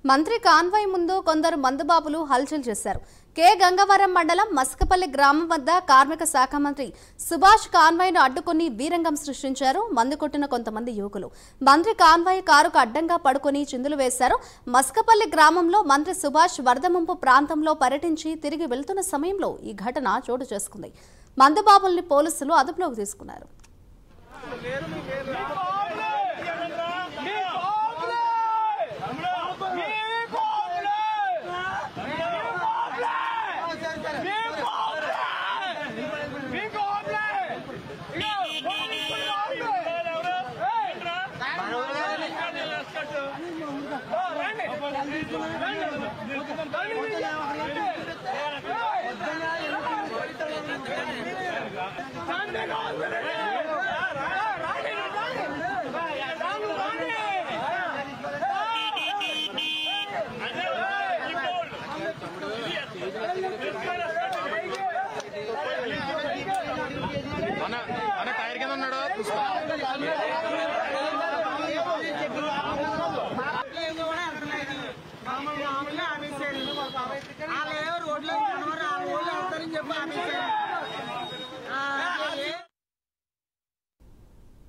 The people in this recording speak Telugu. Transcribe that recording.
మంత్రి కాన్వాయ్ ముందు కొందరు మందుబాబులు హల్చల్ చేశారు. కె గంగవరం మండలం మస్కపల్లి గ్రామం వద్ద కార్మిక శాఖ మంత్రి సుభాష్ కాన్వాయ్ను అడ్డుకుని వీరంగం సృష్టించారు. మందు కొట్టిన కొంతమంది యువకులు మంత్రి కాన్వాయ్ కారుకు అడ్డంగా పడుకుని చిందులు వేశారు. మస్కపల్లి గ్రామంలో మంత్రి సుభాష్ వరద ముంపు ప్రాంతంలో పర్యటించి తిరిగి వెళ్తున్న సమయంలో ఈ ఘటన చోటు చేసుకుంది. మందుబాబుల్ని పోలీసులు అదుపులోకి తీసుకున్నారు. టైర్ కింద ఉన్నాడు రోడ్లో చెప్పి